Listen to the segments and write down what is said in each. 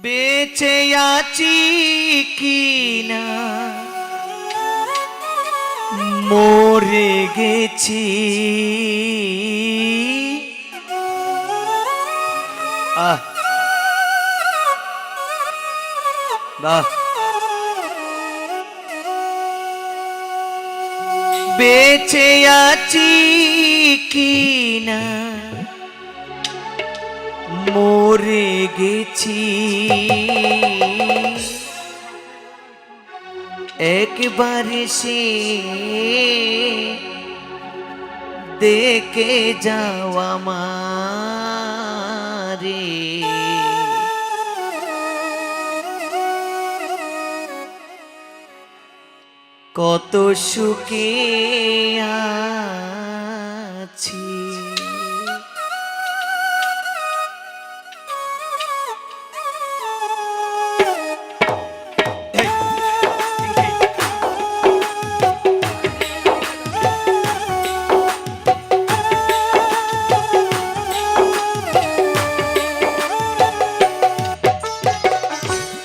বেঁচে আছি কিনা মরে গেছি। বাহ, বেঁচে আছি কিনা মরে গেছি। একবার সে দেখে যাও আমারে, কত সুখে আছি।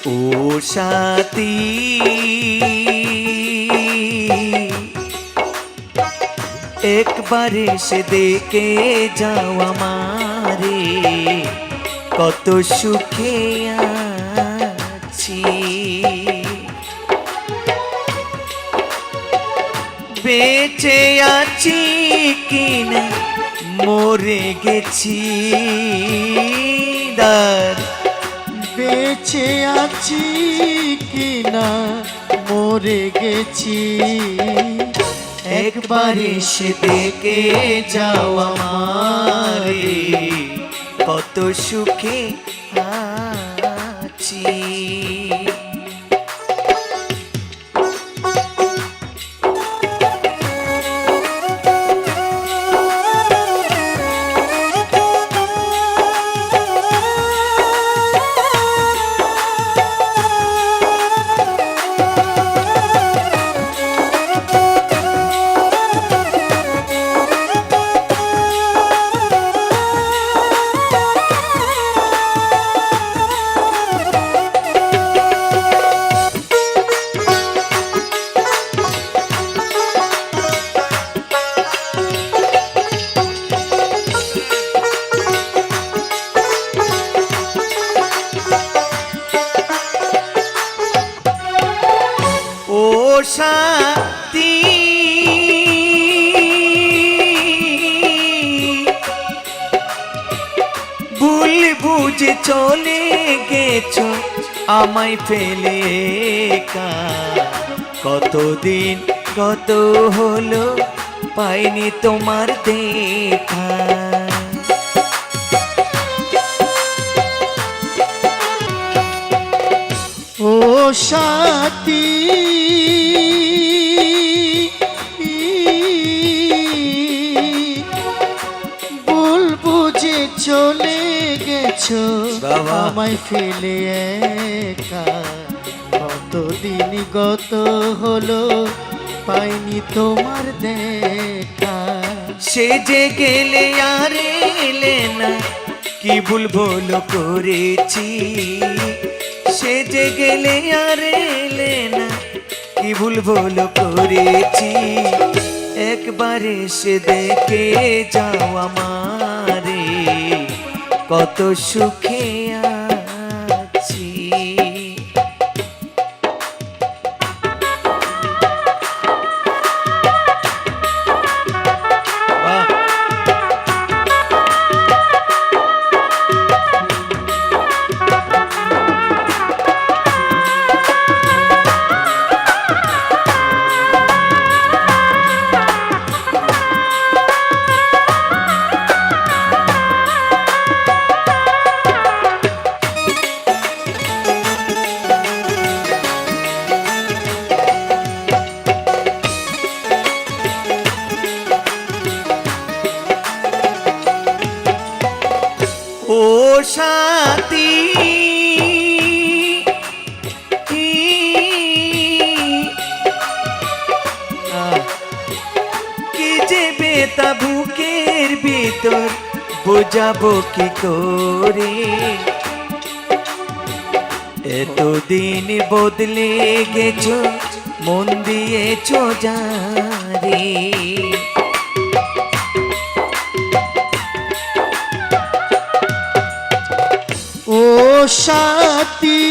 ও সাথী একবার এসে দেখে যাও আমারে, কত সুখে আছি। বেঁচে আছি কিনা মরে গেছি। বেঁচে আছি কিনা মরে গেছি। একবার এসে দেখে যাও আমারে, কত সুখে আছি। ও সাথী ভুল বুঝে চলে গেছো আমায় ফেলে একা। কতদিন কত হলো পাইনি তোমার দেখা। ও সাথী ভুল বুঝে চলে গেছো আমায় ফেলে একা। কতদিন গত হলো পাইনি তোমার দেখা। সে যে গেলে আর এলে না, কি ভুল ভুল করেছি। সে যে গেলে আর এলে না, কি ভুল ভুল করেছি। একবার এসে দেখে যাও আমারে, কত সুখে আছি। ও সাথী কি যে বেতা বুকের ভিতর বোঝাবো কি করে। এতদিন বদলে গেছো, মন দিয়েছো জারে। ও সাথী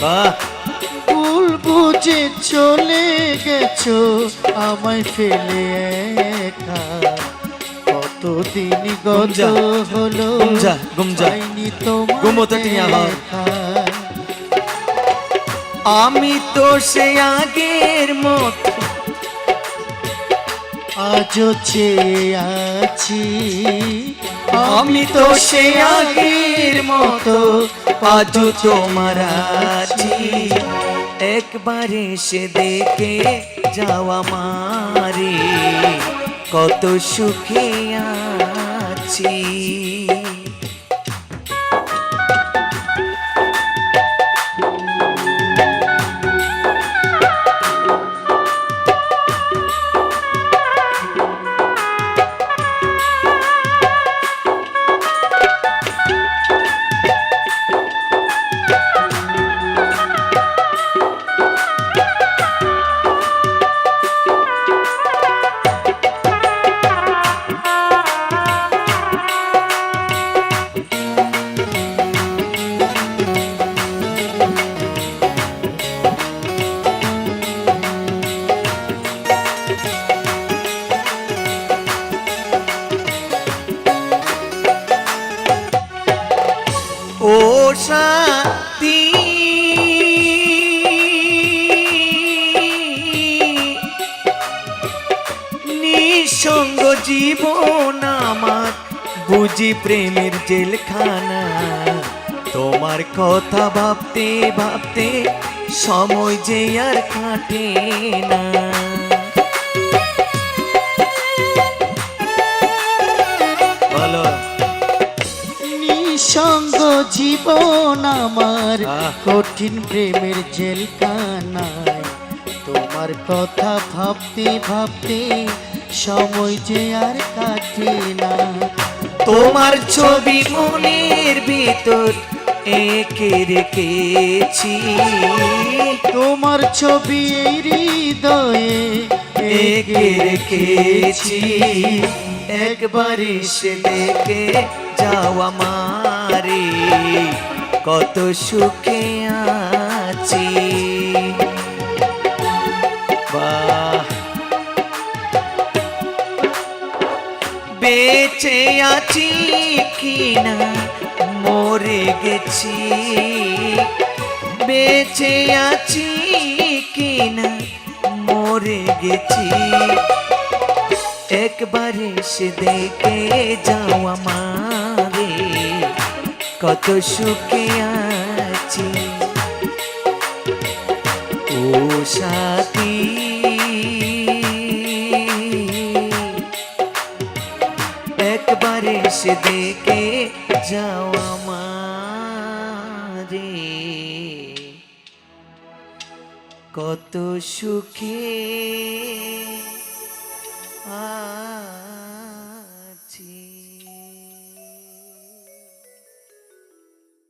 বাহ, ভুল বুঝে চলে গেছো আমায় ফেলে একা। কতদিন গত গুমজা, হলো গুমজা, গুমজা। পাইনি তোমার গুমোতে তুমি আমার। দেখা। আমি তো সে আগের মতো আজও চেয়ে আছি, আমি তো সে আগের মতো আজও তোমার আছি। একবার এসে দেখে যাওয়া মারে, কত সুখে আছি। ও সাথী, নিঃসঙ্গ জীবন আমার বুঝি প্রেমের জেলখানা। তোমার কথা ভাবতে ভাবতে সময় যে আর কাটে না। বলো নিঃসঙ্গ জীবন আমার আহ। কঠিন প্রেমের জেলখানায়। তোমার কথা ভাবতে ভাবতে সময় যে আর কাটে না। তোমার ছবি মনের ভিতর এঁকে রেখেছি, তোমার ছবি এই হৃদয়ে এঁকে রেখেছি। একবার এসে দেখে যাওয়া মারে, কত সুখে আছি। বাহ, বেঁচে আছি কিনা মরে গেছি, বেঁচে আছি কিনা মরে গেছি। একবার এসে দেখে যাও আমারে, কত সুখে আছি। ও সাথী, একবার এসে দেখে যাও আমারে, কত সুখে